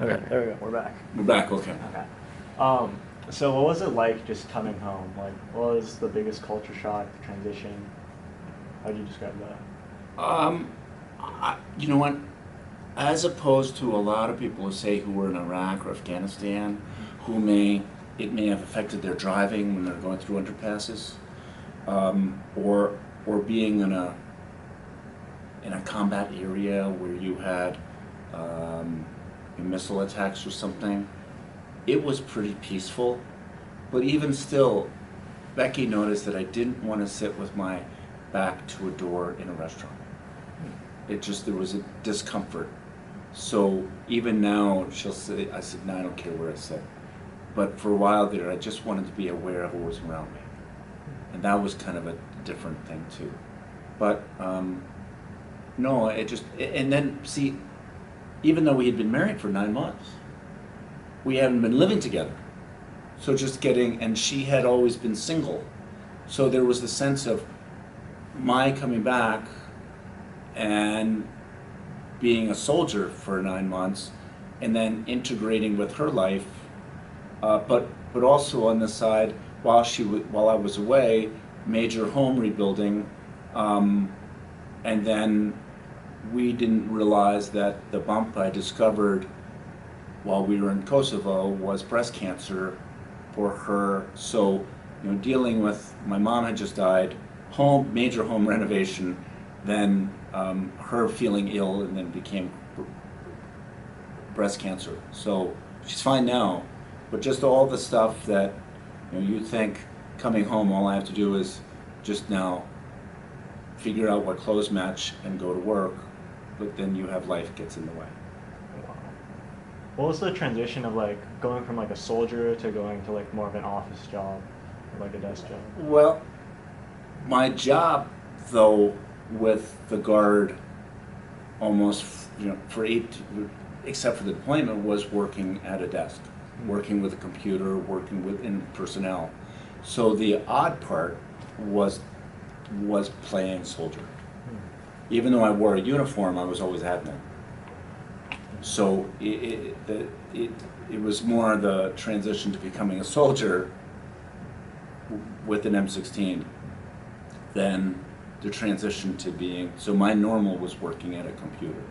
Okay, there we go. We're back. We're back, okay. Okay. So what was it like just coming home? Like, what was the biggest culture shock, the transition? How would you describe that? You know what? As opposed to a lot of people who say who were in Iraq or Afghanistan, it may have affected their driving when they're going through underpasses, or being in a combat area where you had missile attacks or something. It was pretty peaceful, but even still, Becky noticed that I didn't want to sit with my back to a door in a restaurant. There was a discomfort. So even now, she'll say, I said, no, I don't care where I sit. But for a while there, I just wanted to be aware of what was around me. And that was kind of a different thing too. But no, and then see, even though we had been married for 9 months, we hadn't been living together. So and she had always been single. So there was the sense of my coming back and being a soldier for 9 months and then integrating with her life, but also on the side, while I was away, major home rebuilding, and then we didn't realize that the bump I discovered while we were in Kosovo was breast cancer for her. So, dealing with, my mom had just died, major home renovation, then her feeling ill, and then became breast cancer. So she's fine now, but just all the stuff that you think coming home, all I have to do is just now figure out what clothes match and go to work, but then you have life gets in the way. Wow. What was the transition of like going from like a soldier to going to like more of an office job, or like a desk job? Well, my job though with the Guard almost, except for the deployment, was working at a desk, working with a computer, working in personnel. So the odd part was playing soldier. Even though I wore a uniform, I was always admin. So it was more the transition to becoming a soldier with an M16 than the transition to being, so my normal was working at a computer,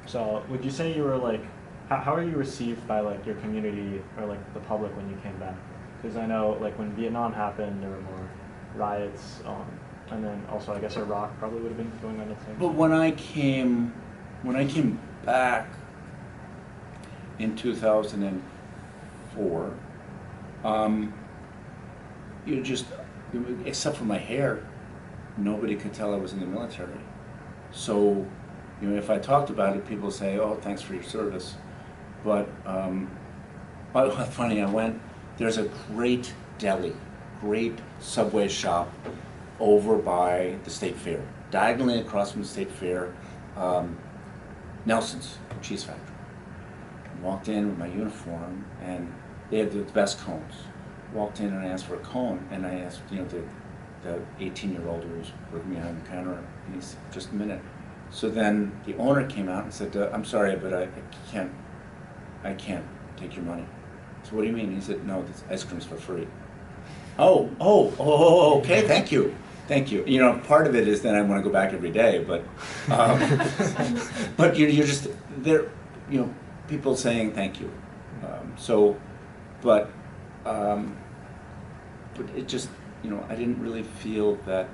So would you say you were like, how are you received by like your community or like the public when you came back? Because I know like when Vietnam happened, there were more riots, and then also I guess Iraq probably would have been going on at the same time. But when I came back in 2004, except for my hair, nobody could tell I was in the military. So, if I talked about it, people say, "Oh, thanks for your service." But funny, there's a great deli, great Subway shop over by the State Fair, diagonally across from the State Fair, Nelson's Cheese Factory. I walked in with my uniform, and they had the best cones. Walked in and I asked for a cone, and I asked, the 18-year-old who was working behind the counter, and he said, "Just a minute." So then the owner came out and said, "I'm sorry, but I can't take your money." So what do you mean? He said, "No, this ice cream's for free." Oh, okay, thank you. Part of it is that I want to go back every day, but but you're just there, people saying thank you. But it just, I didn't really feel that,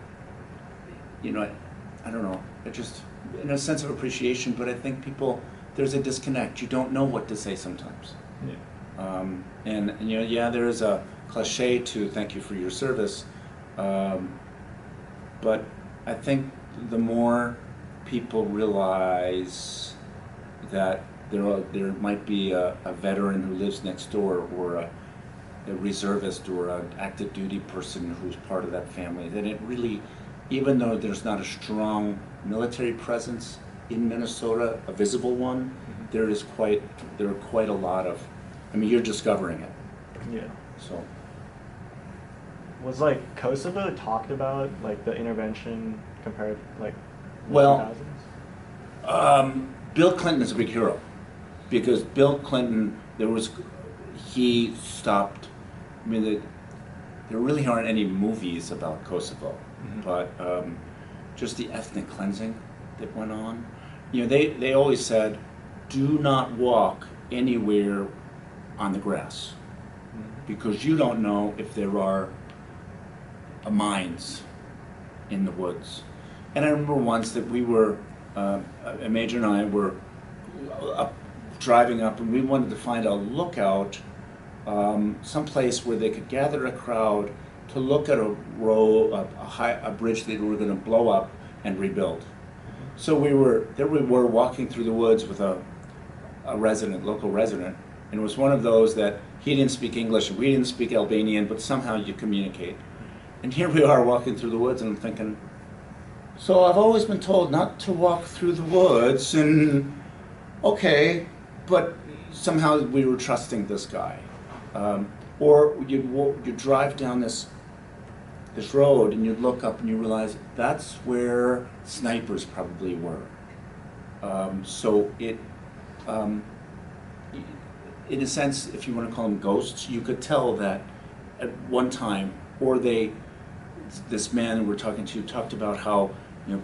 I don't know, it just, in a sense of appreciation, but I think there's a disconnect. You don't know what to say sometimes. Yeah. There is a cliche to thank you for your service, but I think the more people realize that there might be a veteran who lives next door, or a reservist or an active duty person who's part of that family, then it really, even though there's not a strong military presence in Minnesota, a visible one, there are quite a lot of, you're discovering it. Yeah. So. Was like Kosovo talked about, like the intervention compared like Well, 2000s? Bill Clinton is a big hero because Bill Clinton, he stopped. I mean, there really aren't any movies about Kosovo, but just the ethnic cleansing that went on. You know, they always said, do not walk anywhere on the grass because you don't know if there are mines in the woods. And I remember once that we were, a Major and I were driving up, and we wanted to find a lookout, someplace where they could gather a crowd to look at a bridge that we were going to blow up and rebuild. So we were walking through the woods with a local resident, and it was one of those that he didn't speak English and we didn't speak Albanian, but somehow you communicate. And here we are walking through the woods, and I'm thinking, so I've always been told not to walk through the woods, and okay, but somehow we were trusting this guy. Or you'd drive down this road and you'd look up and you realize that's where snipers probably were. So in a sense, if you want to call them ghosts, you could tell that at one time, or this man we're talking to talked about how, you know,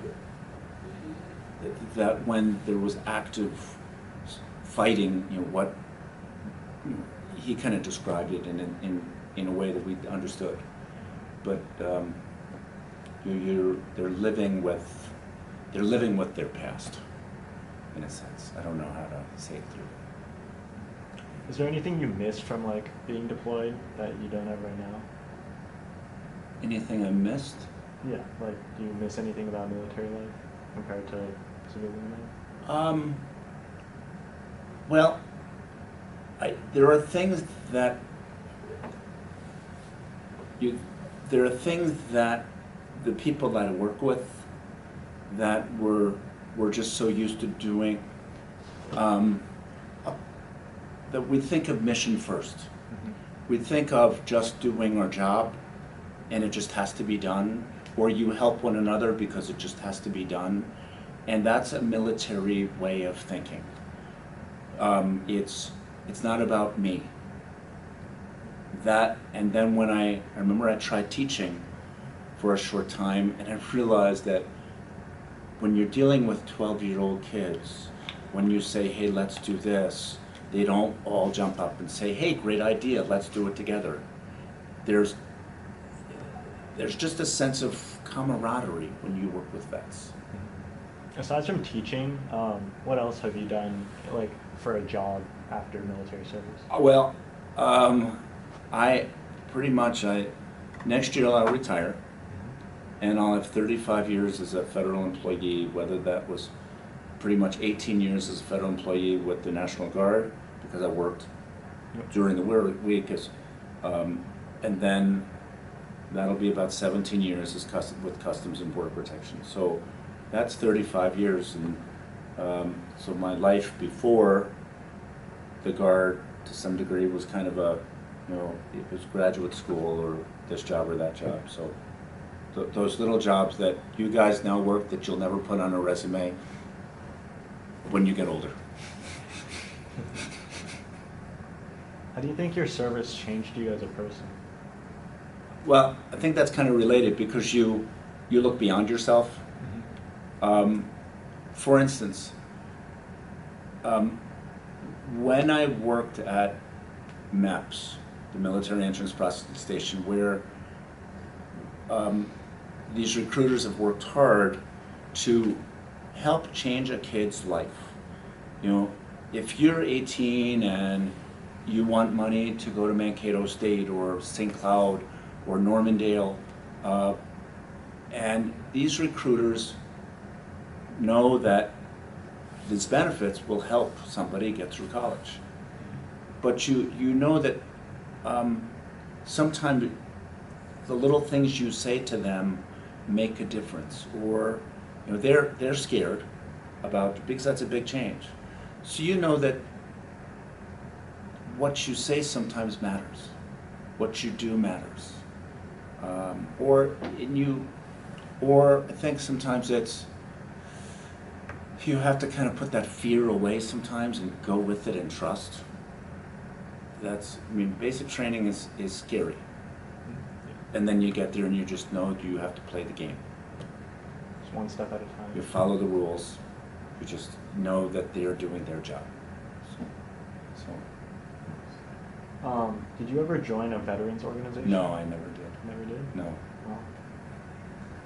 that when there was active fighting, you know, he kind of described it in a way that we understood. But they're living with their past, in a sense. I don't know how to say it through. Is there anything you missed from like being deployed that you don't have right now? Anything I missed? Yeah, like do you miss anything about military life compared to civilian life? Well, there are things that the people that I work with that we're just so used to doing, that we think of mission first. We think of just doing our job and it just has to be done, or you help one another because it just has to be done, and that's a military way of thinking. It's not about me. And then when I remember I tried teaching for a short time, and I realized that when you're dealing with 12-year-old kids, when you say, hey, let's do this, they don't all jump up and say, hey, great idea, let's do it together. There's just a sense of camaraderie when you work with vets. Aside from teaching, what else have you done, like, for a job after military service? Well, next year I'll retire, and I'll have 35 years as a federal employee, whether that was pretty much 18 years as a federal employee with the National Guard, because I worked during the week, and then that'll be about 17 years with Customs and Border Protection. So that's 35 years, and so my life before the Guard, to some degree, was kind of it was graduate school or this job or that job. So those little jobs that you guys now work that you'll never put on a resume when you get older. How do you think your service changed you as a person? Well, I think that's kind of related because you look beyond yourself. For instance, when I worked at MEPS, the Military Entrance Processing Station, where these recruiters have worked hard to help change a kid's life. You know, if you're 18 and you want money to go to Mankato State or St. Cloud or Normandale, and these recruiters know that these benefits will help somebody get through college. But you know that sometimes the little things you say to them make a difference, or you know they're scared about, because that's a big change. So you know that what you say sometimes matters, what you do matters, or I think sometimes it's you have to kind of put that fear away sometimes and go with it and trust. I mean, basic training is scary. And then you get there and you just know you have to play the game. Just one step at a time. You follow the rules. You just know that they're doing their job. Did you ever join a veterans organization? No, I never did. Never did? No. Oh.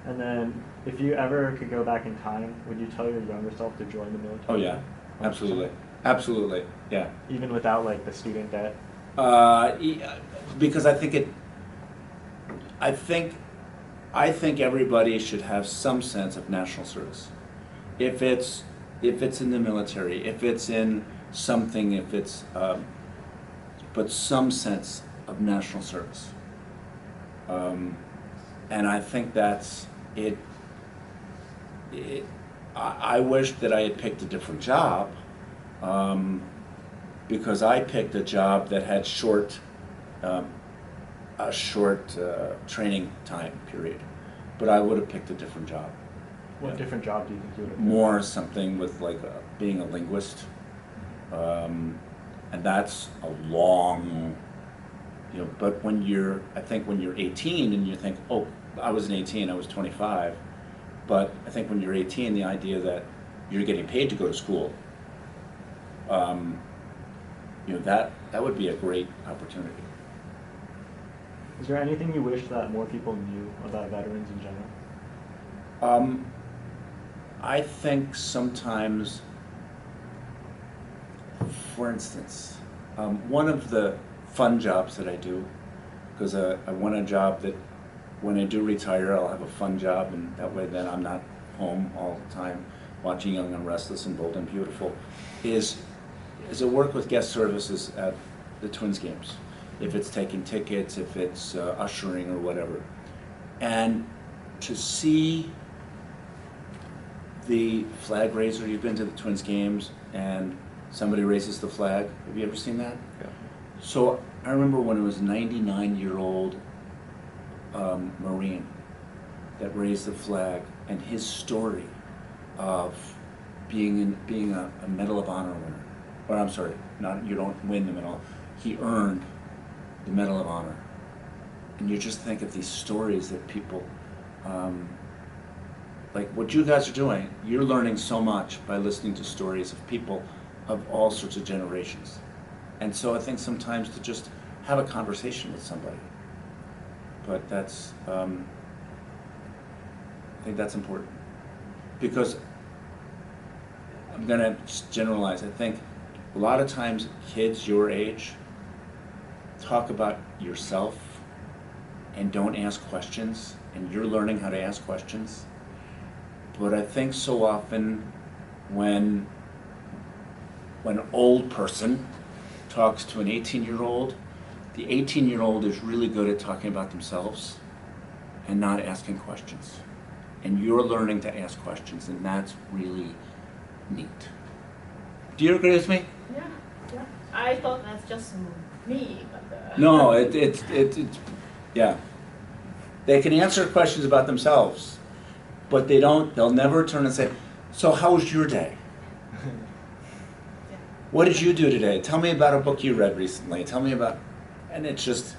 And then, if you ever could go back in time, would you tell your younger self to join the military? Oh yeah, absolutely, absolutely, yeah. Even without like the student debt. Because I think everybody should have some sense of national service. If it's in the military, if it's in something, if it's but some sense of national service. And I think that's it. I wish that I had picked a different job, because I picked a job that had a short training time period, but I would have picked a different job. What different job do you think you would have? More something with like being a linguist, and that's a long, but I think when you're 18 and you think, oh, I wasn't 18, I was 25, but I think when you're 18, the idea that you're getting paid to go to school, that would be a great opportunity. Is there anything you wish that more people knew about veterans in general? I think sometimes, for instance, one of the fun jobs that I do, because I want a job that when I do retire, I'll have a fun job, and that way then I'm not home all the time watching Young and Restless and Bold and Beautiful, is a work with guest services at the Twins games. If it's taking tickets, if it's ushering or whatever. And to see the flag raiser, you've been to the Twins games and somebody raises the flag. Have you ever seen that? Yeah. So I remember when it was a 99-year-old Marine that raised the flag, and his story of being a Medal of Honor winner. Or I'm sorry, you don't win the medal. He earned the Medal of Honor. And you just think of these stories that people, like what you guys are doing, you're learning so much by listening to stories of people of all sorts of generations. And so I think sometimes to just have a conversation with somebody. But that's, I think that's important. Because I'm gonna just generalize, I think a lot of times kids your age talk about yourself and don't ask questions, and you're learning how to ask questions. But I think so often when an old person talks to an 18-year-old, the 18-year-old is really good at talking about themselves and not asking questions. And you're learning to ask questions, and that's really neat. Do you agree with me? Yeah. I thought that's just me, but No, it's yeah. They can answer questions about themselves, but they'll never turn and say, so how was your day? What did you do today? Tell me about a book you read recently. Tell me about, and it's just,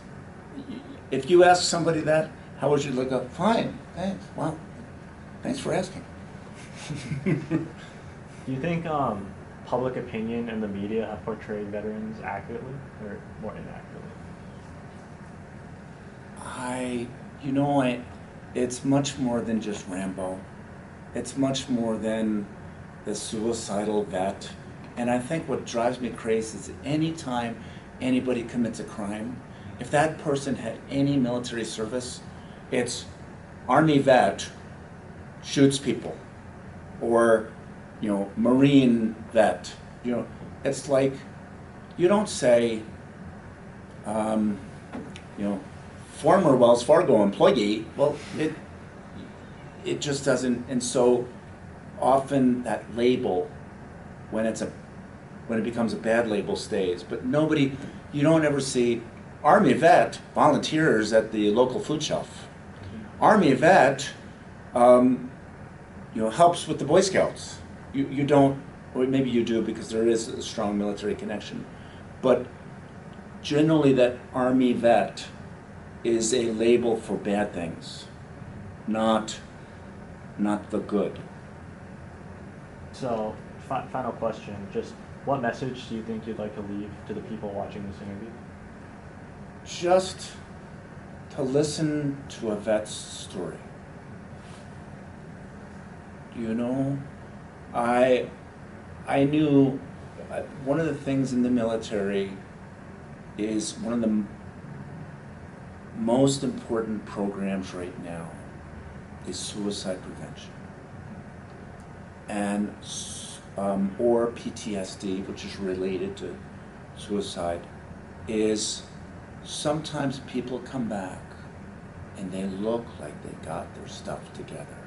if you ask somebody that, how was your look up? Fine, thanks. Well, thanks for asking. Do you think public opinion and the media have portrayed veterans accurately or more inaccurately? It's much more than just Rambo. It's much more than the suicidal vet. And I think what drives me crazy is anytime anybody commits a crime, if that person had any military service, it's Army vet shoots people, or Marine vet. It's like you don't say, former Wells Fargo employee. Well, it just doesn't. And so often that label, when it becomes a bad label, stays. But you don't ever see Army vet volunteers at the local food shelf. Army vet, helps with the Boy Scouts. you don't, or maybe you do because there is a strong military connection, but generally that Army vet is a label for bad things, not the good. So, final question, just what message do you think you'd like to leave to the people watching this interview? Just to listen to a vet's story. You know, I knew one of the things in the military is one of the most important programs right now is suicide prevention, and or PTSD, which is related to suicide, is sometimes people come back and they look like they got their stuff together,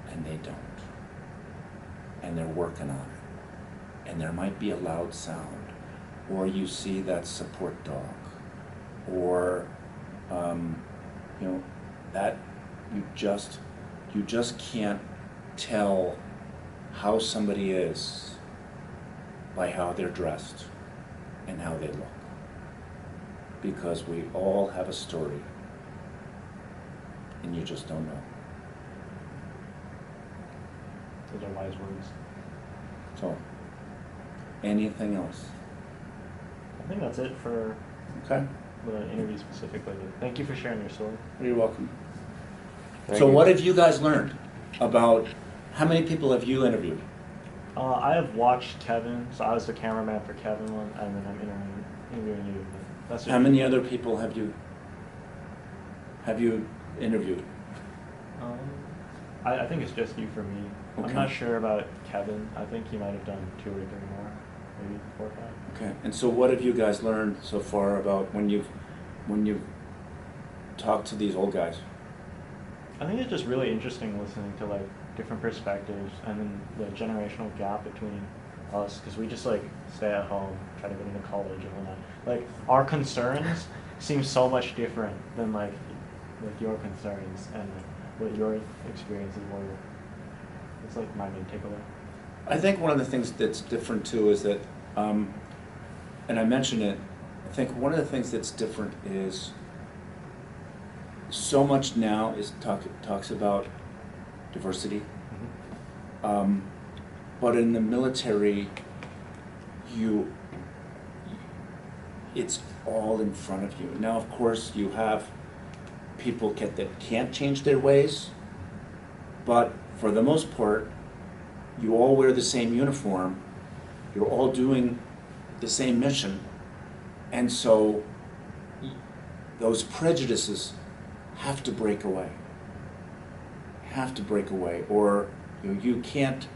and they don't, and they're working on it, and there might be a loud sound, or you see that support dog, or you know, that you just can't tell how somebody is by how they're dressed and how they look, because we all have a story and you just don't know. Those are wise words. So, anything else? I think that's it for Okay. the interview specifically. Thank you for sharing your story. You're welcome. Thank So you. what have you guys learned about, how many people have you interviewed? I have watched Kevin, so I was the cameraman for Kevin one, and then I'm interviewing you. That's How many other people have you interviewed? I think it's just you for me. Okay. I'm not sure about Kevin. I think he might have done 2 or 3 more, maybe 4 or 5. Okay, and so what have you guys learned so far about when you've talked to these old guys? I think it's just really interesting listening to like different perspectives and then the generational gap between us, because we just like stay at home, try to get into college and whatnot. Like our concerns seem so much different than like your concerns and what your experiences were. It's like my main takeaway. I think one of the things that's different too is that, and I mentioned it, I think one of the things that's different is so much now is talks about diversity. Mm-hmm. But in the military, it's all in front of you. Now, of course, you have people that can't change their ways, but for the most part, you all wear the same uniform, you're all doing the same mission, and so those prejudices have to break away. Have to break away, or you can't.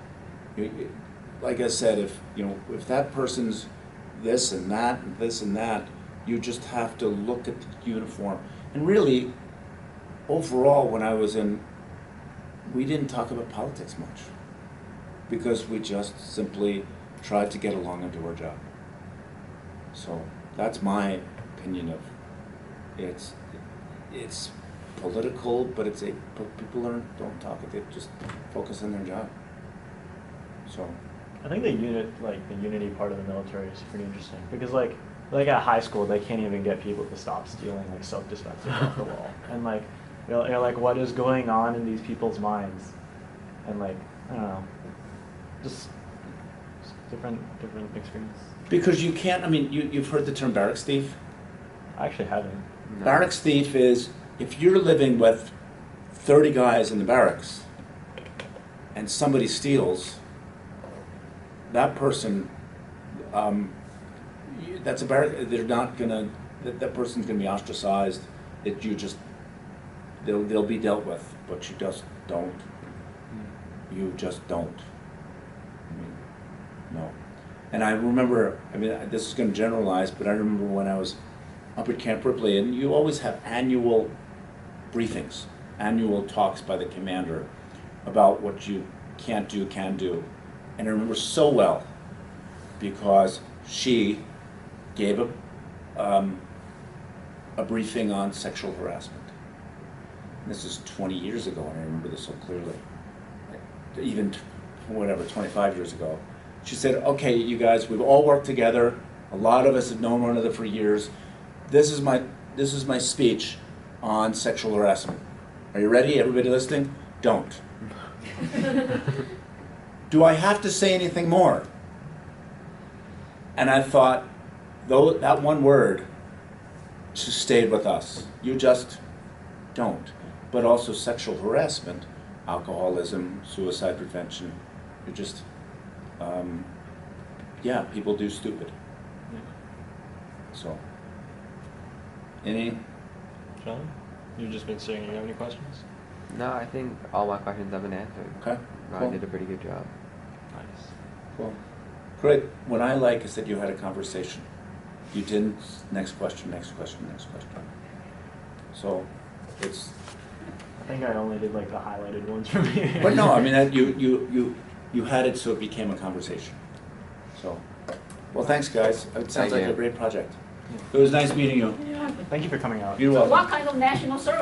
Like I said, if that person's this and that and this and that, you just have to look at the uniform. And really, overall, when I was in, we didn't talk about politics much, because we just simply tried to get along and do our job. So that's my opinion of it's political, but people don't talk it. They just focus on their job. So I think the unity part of the military is pretty interesting, because like at high school they can't even get people to stop stealing like soap dispensers off the wall, and like you're like, what is going on in these people's minds? And like, I don't know, just different experience. because you can't. I mean, you've heard the term barracks thief. I actually haven't. No. Barracks thief is if you're living with 30 guys in the barracks and somebody steals, that person, that's a barrack. They're not gonna. That person's gonna be ostracized. They'll be dealt with, but you just don't. You just don't. I mean, no. And I remember. I mean, this is going to generalize, but I remember when I was up at Camp Ripley, and you always have annual briefings, annual talks by the commander about what you can't do, can do. And I remember so well because she gave a briefing on sexual harassment. And this is 20 years ago, and I remember this so clearly. Even whatever, 25 years ago. She said, okay, you guys, we've all worked together. A lot of us have known one another for years. This is my speech on sexual harassment. Are you ready? Everybody listening? Don't. Do I have to say anything more? And I thought, though, that one word just stayed with us. You just don't. But also sexual harassment, alcoholism, suicide prevention. You just, yeah, people do stupid. So, any? John, you've just been sitting. You have any questions? No, I think all my questions have been answered. Okay, Ron cool. did a pretty good job. Nice. Cool. Great. What I like is that you had a conversation. You didn't, next question, next question, next question. So, it's, I think I only did like the highlighted ones for me. but no, I mean, you had it so it became a conversation. So, well, thanks, guys. It sounds Thank like you. a great project. It was nice meeting you. Yeah. Thank you for coming out. You're So welcome. what kind of national service